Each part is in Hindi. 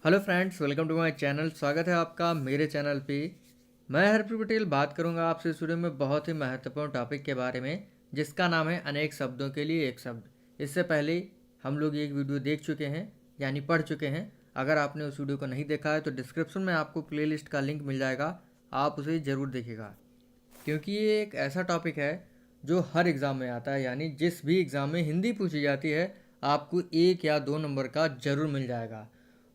Hello friends, welcome to my channel. स्वागत है आपका मेरे चैनल पे। मैं हरप्रीत पटेल बात करूंगा आपसे इस वीडियो में बहुत ही महत्वपूर्ण टॉपिक के बारे में, जिसका नाम है अनेक शब्दों के लिए एक शब्द। इससे पहले हम लोग एक वीडियो देख चुके हैं, यानी पढ़ चुके हैं। अगर आपने उस वीडियो को नहीं देखा है तो डिस्क्रिप्शन में आपको प्लेलिस्ट का लिंक मिल जाएगा, आप उसे ज़रूर देखिएगा। क्योंकि ये एक ऐसा टॉपिक है जो हर एग्ज़ाम में आता है, यानी जिस भी एग्ज़ाम में हिंदी पूछी जाती है आपको 1 या 2 नंबर का ज़रूर मिल जाएगा।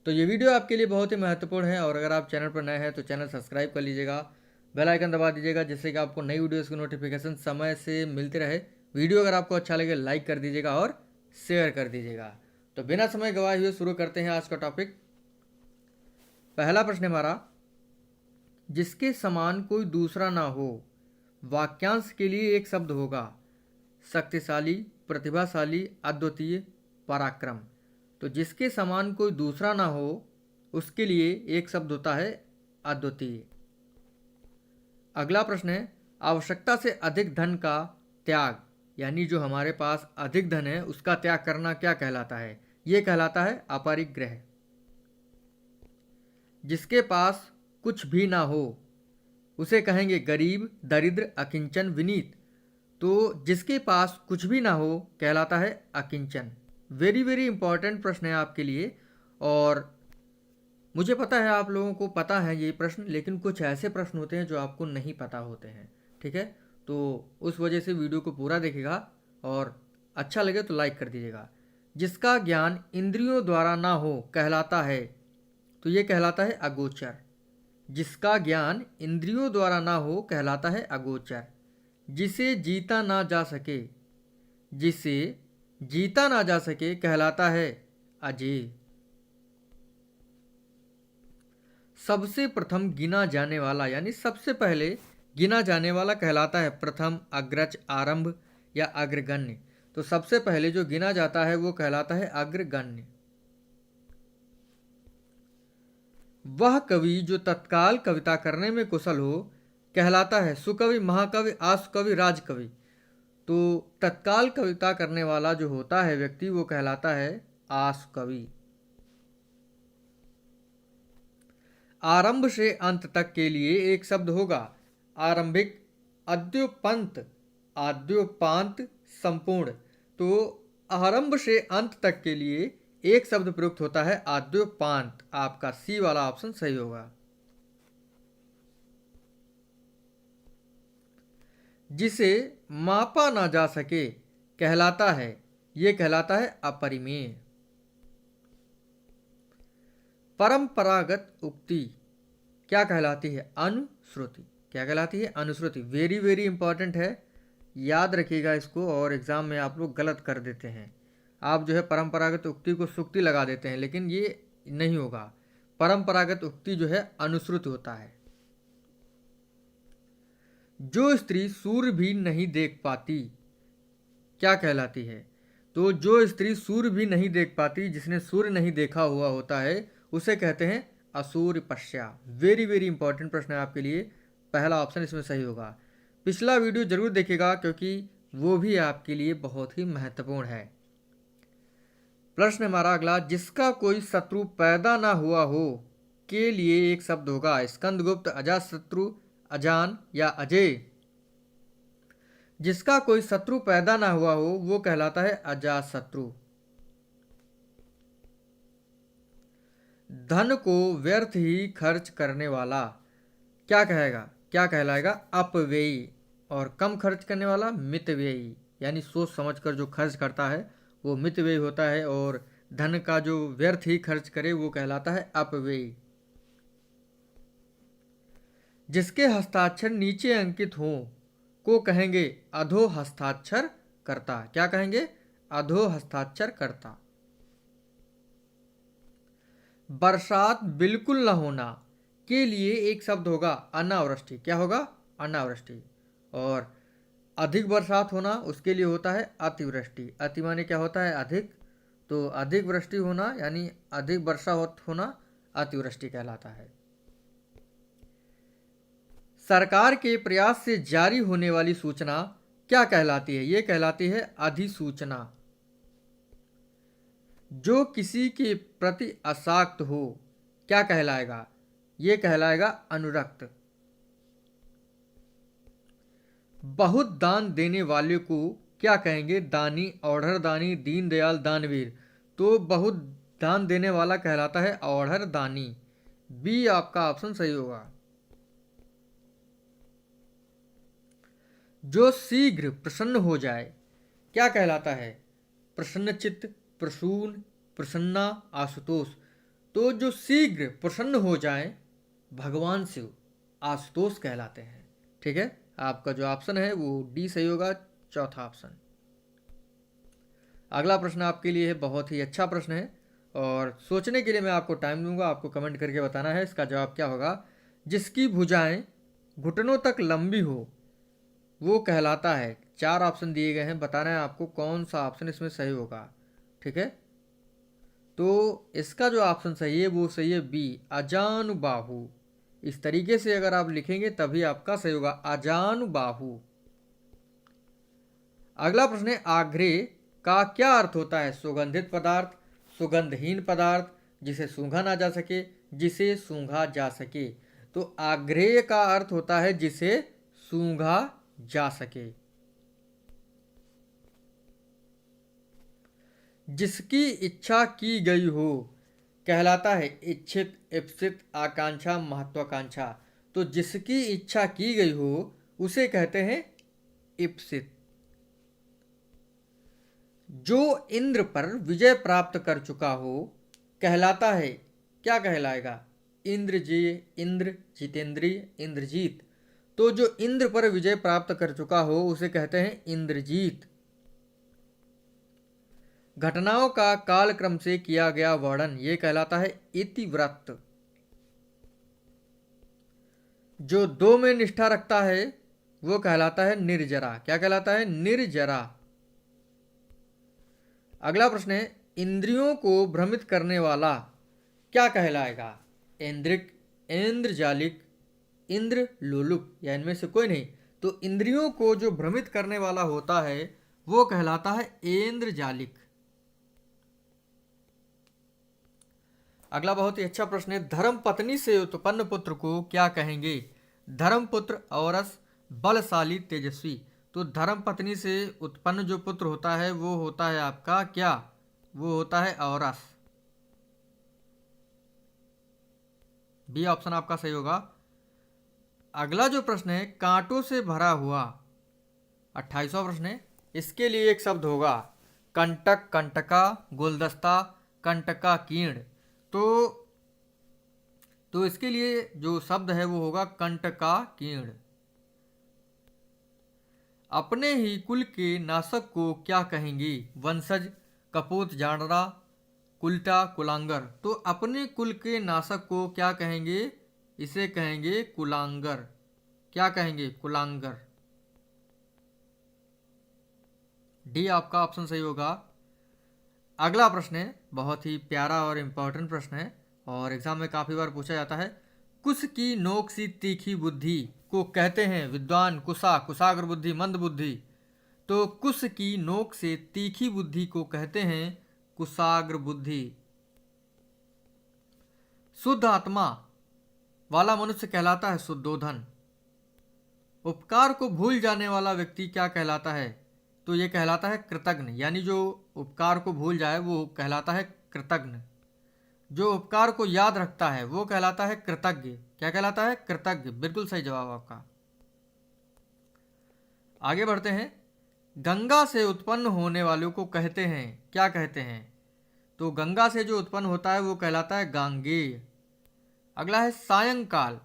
तो ये वीडियो आपके लिए बहुत ही महत्वपूर्ण है, और अगर आप चैनल पर नए हैं तो चैनल सब्सक्राइब कर लीजिएगा, बेल आइकन दबा दीजिएगा, जिससे कि आपको नई वीडियोज़ की नोटिफिकेशन समय से मिलते रहे। वीडियो अगर आपको अच्छा लगे लाइक कर दीजिएगा और शेयर कर दीजिएगा। तो बिना समय गवाए हुए शुरू करते हैं आज का टॉपिक। पहला प्रश्न हमारा, जिसके समान कोई दूसरा ना हो। वाक्यांश के लिए एक शब्द होगा। शक्तिशाली, प्रतिभाशाली, अद्वितीय, पराक्रम। तो जिसके समान कोई दूसरा ना हो उसके लिए एक शब्द होता है अद्वितीय। अगला प्रश्न है, आवश्यकता से अधिक धन का त्याग, यानी जो हमारे पास अधिक धन है उसका त्याग करना क्या कहलाता है? ये कहलाता है अपरिग्रह। जिसके पास कुछ भी ना हो उसे कहेंगे गरीब, दरिद्र, अकिंचन, विनीत। तो जिसके पास कुछ भी ना हो कहलाता है अकिंचन। वेरी वेरी इंपॉर्टेंट प्रश्न है आपके लिए, और मुझे पता है आप लोगों को पता है ये प्रश्न, लेकिन कुछ ऐसे प्रश्न होते हैं जो आपको नहीं पता होते हैं। ठीक है, तो उस वजह से वीडियो को पूरा देखिएगा, और अच्छा लगे तो लाइक कर दीजिएगा। जिसका ज्ञान इंद्रियों द्वारा ना हो कहलाता है, तो ये कहलाता है अगोचर। जिसका ज्ञान इंद्रियों द्वारा ना हो कहलाता है अगोचर। जिसे जीता ना जा सके, जिसे जीता ना जा सके कहलाता है अजेय। सबसे प्रथम गिना जाने वाला, यानी सबसे पहले गिना जाने वाला कहलाता है प्रथम, अग्रज, आरंभ या अग्रगण्य। तो सबसे पहले जो गिना जाता है वो कहलाता है अग्रगण्य। वह कवि जो तत्काल कविता करने में कुशल हो कहलाता है सुकवि, महाकवि, आशुकवि, राजकवि। तो तत्काल कविता करने वाला जो होता है व्यक्ति वो कहलाता है आशुकवि। आरंभ से अंत तक के लिए एक शब्द होगा। आरंभिक, अद्योपंत, आद्योपांत, संपूर्ण। तो आरंभ से अंत तक के लिए एक शब्द प्रयुक्त होता है आद्योपांत। आपका सी वाला ऑप्शन सही होगा। जिसे मापा ना जा सके कहलाता है, ये कहलाता है अपरिमेय। परंपरागत उक्ति क्या कहलाती है? अनुश्रुति। क्या कहलाती है? अनुश्रुति। वेरी वेरी इंपॉर्टेंट है, याद रखिएगा इसको, और एग्जाम में आप लोग गलत कर देते हैं। आप जो है परंपरागत उक्ति को सुक्ति लगा देते हैं, लेकिन ये नहीं होगा। परंपरागत उक्ति जो है अनुश्रुति होता है। जो स्त्री सूर्य भी नहीं देख पाती क्या कहलाती है? तो जो स्त्री सूर्य भी नहीं देख पाती, जिसने सूर्य नहीं देखा हुआ होता है, उसे कहते हैं असूर्य पश्या। वेरी वेरी इंपॉर्टेंट प्रश्न है आपके लिए, पहला ऑप्शन इसमें सही होगा। पिछला वीडियो जरूर देखिएगा क्योंकि वो भी आपके लिए बहुत ही महत्वपूर्ण है। प्रश्न हमारा अगला, जिसका कोई शत्रु पैदा ना हुआ हो के लिए एक शब्द होगा। स्कंदगुप्त, अजातशत्रु, अजान या अजय। जिसका कोई शत्रु पैदा ना हुआ हो वो कहलाता है अजातशत्रु। धन को व्यर्थ ही खर्च करने वाला क्या कहेगा? क्या कहलाएगा? अपव्ययी। और कम खर्च करने वाला मितव्ययी, यानी सोच समझ कर जो खर्च करता है वो मितव्ययी होता है, और धन का जो व्यर्थ ही खर्च करे वो कहलाता है अपव्ययी। जिसके हस्ताक्षर नीचे अंकित हों को कहेंगे अधो हस्ताक्षर कर्ता। क्या कहेंगे? अधो हस्ताक्षर कर्ता। बरसात बिल्कुल न होना के लिए एक शब्द होगा अनावृष्टि। क्या होगा? अनावृष्टि। और अधिक बरसात होना उसके लिए होता है अतिवृष्टि। अति माने क्या होता है? अधिक। तो अधिक वृष्टि होना यानी अधिक वर्षा होना अतिवृष्टि कहलाता है। सरकार के प्रयास से जारी होने वाली सूचना क्या कहलाती है? ये कहलाती है अधिसूचना। जो किसी के प्रति अशाक्त हो क्या कहलाएगा? ये कहलाएगा अनुरक्त। बहुत दान देने वाले को क्या कहेंगे? दानी, औढ़र दानी, दीनदयाल, दानवीर। तो बहुत दान देने वाला कहलाता है औढ़र दानी। बी आपका ऑप्शन सही होगा। जो शीघ्र प्रसन्न हो जाए क्या कहलाता है? प्रसन्नचित्त, प्रसून, प्रसन्ना, आशुतोष। तो जो शीघ्र प्रसन्न हो जाए भगवान शिव आशुतोष कहलाते हैं। ठीक है, आपका जो ऑप्शन है वो डी सही होगा, चौथा ऑप्शन। अगला प्रश्न आपके लिए है, बहुत ही अच्छा प्रश्न है और सोचने के लिए मैं आपको टाइम दूंगा। आपको कमेंट करके बताना है इसका जवाब क्या होगा। जिसकी भुजाएं घुटनों तक लंबी हो वो कहलाता है। 4 ऑप्शन दिए गए हैं, बताना है आपको कौन सा ऑप्शन इसमें सही होगा। ठीक है, तो इसका जो ऑप्शन सही है वो सही है बी, अजानुबाहु। इस तरीके से अगर आप लिखेंगे तभी आपका सही होगा, अजानुबाहु। अगला प्रश्न है, आग्रह का क्या अर्थ होता है? सुगंधित पदार्थ, सुगंधहीन पदार्थ, जिसे सूंघा ना जा सके, जिसे सूंघा जा सके। तो आग्रह का अर्थ होता है जिसे सूंघा जा सके। जिसकी इच्छा की गई हो कहलाता है इच्छित, इप्सित, आकांक्षा, महत्वाकांक्षा। तो जिसकी इच्छा की गई हो उसे कहते हैं इप्सित। जो इंद्र पर विजय प्राप्त कर चुका हो कहलाता है, क्या कहलाएगा? इंद्रजीय, इंद्र, जितेंद्रिय, इंद्रजीत। तो जो इंद्र पर विजय प्राप्त कर चुका हो उसे कहते हैं इंद्रजीत। घटनाओं का कालक्रम से किया गया वर्णन ये कहलाता है इतिवृत्त। जो 2 में निष्ठा रखता है वो कहलाता है निर्जरा। क्या कहलाता है? निर्जरा। अगला प्रश्न है, इंद्रियों को भ्रमित करने वाला क्या कहलाएगा? इंद्रिक, इंद्रजालिक, इंद्र लोलुप, या इनमें से कोई नहीं। तो इंद्रियों को जो भ्रमित करने वाला होता है वो कहलाता है इंद्रजालिक। अगला बहुत ही अच्छा प्रश्न है, धर्म पत्नी से उत्पन्न पुत्र को क्या कहेंगे? धर्मपुत्र, औरस, बलशाली, तेजस्वी। तो धर्म पत्नी से उत्पन्न जो पुत्र होता है वो होता है आपका क्या? वो होता है औरस। बी ऑप्शन आपका सही होगा। अगला जो प्रश्न है, कांटों से भरा हुआ, 28वां प्रश्न है, इसके लिए एक शब्द होगा कंटक, कंटका, गुलदस्ता, कंटका कीर्ण। तो इसके लिए जो शब्द है वो होगा कंटका कीर्ण। अपने ही कुल के नाशक को क्या कहेंगे? वंशज, कपूत, जांडरा, कुलटा, कुलांगर। तो अपने कुल के नाशक को क्या कहेंगे? इसे कहेंगे कुलांगर। क्या कहेंगे? कुलांगर। डी आपका ऑप्शन सही होगा। अगला प्रश्न है, बहुत ही प्यारा और इम्पोर्टेंट प्रश्न है और एग्जाम में काफी बार पूछा जाता है। कुश की नोक सी तीखी बुद्धि को कहते हैं विद्वान, कुशा, कुशाग्र बुद्धि, मंद बुद्धि। तो कुश की नोक से तीखी बुद्धि को कहते हैं कुशाग्र बुद्धि। शुद्ध आत्मा वाला मनुष्य कहलाता है शुद्धोधन। उपकार को भूल जाने वाला व्यक्ति क्या कहलाता है? तो ये कहलाता है कृतज्ञ। यानी जो उपकार को भूल जाए वो कहलाता है कृतज्ञ। जो उपकार को याद रखता है वो कहलाता है कृतज्ञ। क्या कहलाता है? कृतज्ञ। बिल्कुल सही जवाब आपका। आगे बढ़ते हैं, गंगा से उत्पन्न होने वालों को कहते हैं, क्या कहते हैं? तो गंगा से जो उत्पन्न होता है वो कहलाता है गांगेय। अगला है सायंकाल,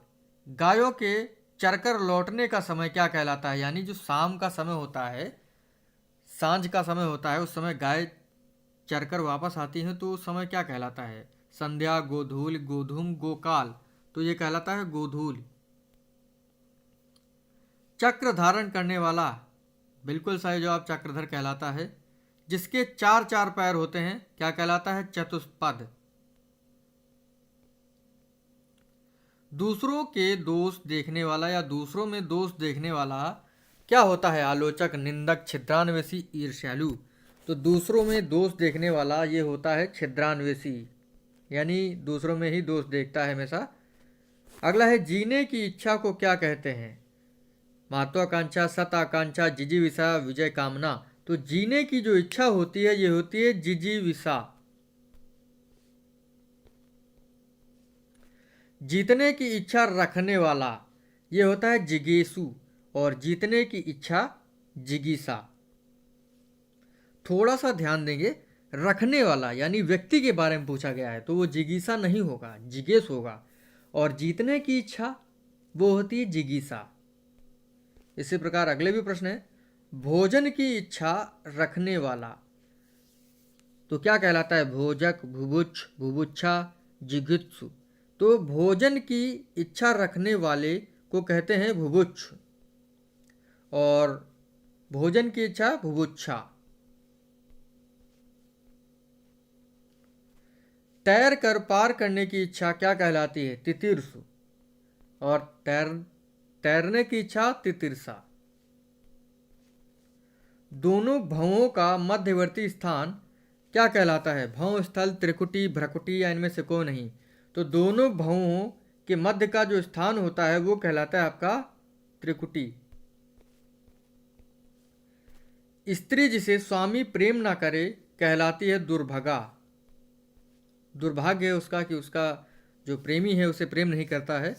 गायों के चरकर लौटने का समय क्या कहलाता है? यानी जो शाम का समय होता है, सांझ का समय होता है, उस समय गाय चरकर वापस आती हैं तो उस समय क्या कहलाता है? संध्या, गोधूल, गोधूम, गोकाल। तो ये कहलाता है गोधूल। चक्र धारण करने वाला, बिल्कुल सही जवाब, चक्रधर कहलाता है। जिसके 4 पैर होते हैं क्या कहलाता है? चतुष्पद। दूसरों के दोष देखने वाला या दूसरों में दोष देखने वाला क्या होता है? आलोचक, निंदक, छिद्रान्वेषी, ईर्ष्यालु। तो दूसरों में दोष देखने वाला ये होता है छिद्रान्वेषी। यानी दूसरों में ही दोष देखता है हमेशा। अगला है जीने की इच्छा को क्या कहते हैं? महत्वाकांक्षा, सत आकांक्षा, जिजीविषा, विजय कामना। तो जीने की जो इच्छा होती है ये होती है जिजीविषा। जीतने की इच्छा रखने वाला ये होता है जिगीसु, और जीतने की इच्छा जिगीसा। थोड़ा सा ध्यान देंगे, रखने वाला यानी व्यक्ति के बारे में पूछा गया है तो वो जिगीसा नहीं होगा, जिगेश होगा। और जीतने की इच्छा वो होती है जिगीसा। इसी प्रकार अगले भी प्रश्न है, भोजन की इच्छा रखने वाला तो क्या कहलाता है? भोजक, भुभुक्ष, भुभुक्षा, जिघुत्सु। तो भोजन की इच्छा रखने वाले को कहते हैं भुभुक्ष, और भोजन की इच्छा भुभुक्षा। तैर कर पार करने की इच्छा क्या कहलाती है? तितीर्षु, और तैरने की इच्छा तितीर्षा। दोनों भवों का मध्यवर्ती स्थान क्या कहलाता है? भव स्थल, त्रिकुटी, भ्रकुटी, या इनमें से कोई नहीं। तो दोनों भवों के मध्य का जो स्थान होता है वो कहलाता है आपका त्रिकुटी। स्त्री जिसे स्वामी प्रेम ना करे कहलाती है दुर्भगा। दुर्भाग्य है उसका कि उसका जो प्रेमी है उसे प्रेम नहीं करता है।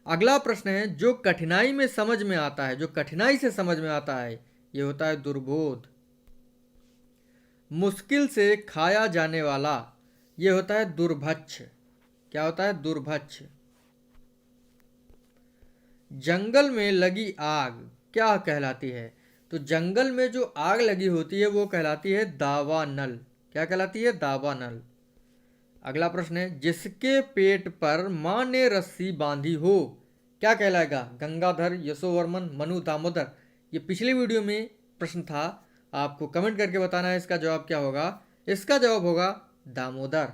अगला प्रश्न है, जो कठिनाई में समझ में आता है, जो कठिनाई से समझ में आता है ये होता है दुर्बोध। मुश्किल से खाया जाने वाला ये होता है दुर्भक्ष। क्या होता है? दुर्भक्ष। जंगल में लगी आग क्या कहलाती है? तो जंगल में जो आग लगी होती है वो कहलाती है दावानल। क्या कहलाती है? दावानल। अगला प्रश्न है, जिसके पेट पर मां ने रस्सी बांधी हो क्या कहलाएगा? गंगाधर, यशोवर्मन, मनु, दामोदर। ये पिछली वीडियो में प्रश्न था, आपको कमेंट करके बताना है इसका जवाब क्या होगा। इसका जवाब होगा दामोदर।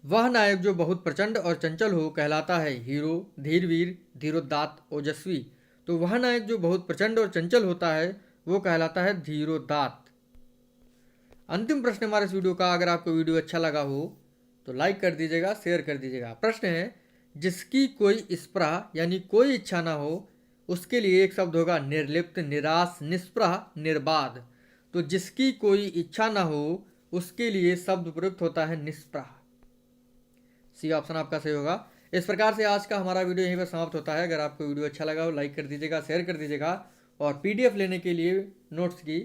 वह नायक जो बहुत प्रचंड और चंचल हो कहलाता है हीरो, धीरवीर, धीरोदात्त, ओजस्वी। तो वह नायक जो बहुत प्रचंड और चंचल होता है वो कहलाता है धीरोदात्त। अंतिम प्रश्न हमारे इस वीडियो का, अगर आपको वीडियो अच्छा लगा हो तो लाइक कर दीजिएगा, शेयर कर दीजिएगा। प्रश्न है, जिसकी कोई स्पृहा यानी कोई इच्छा ना हो उसके लिए एक शब्द होगा निर्लिप्त, निराश, निष्प्रह, निर्बाध। तो जिसकी कोई इच्छा ना हो उसके लिए शब्द प्रयुक्त होता है निष्प्रह। सी ऑप्शन आपका सही होगा। इस प्रकार से आज का हमारा वीडियो यहीं पर समाप्त होता है। अगर आपको वीडियो अच्छा लगा हो लाइक कर दीजिएगा, शेयर कर दीजिएगा। और पीडीएफ लेने के लिए नोट्स की,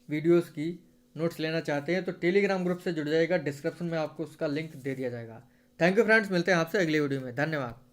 वीडियोस की नोट्स लेना चाहते हैं तो टेलीग्राम ग्रुप से जुड़ जाएगा, डिस्क्रिप्शन में आपको उसका लिंक दे दिया जाएगा। थैंक यू फ्रेंड्स, मिलते हैं आपसे अगली वीडियो में। धन्यवाद।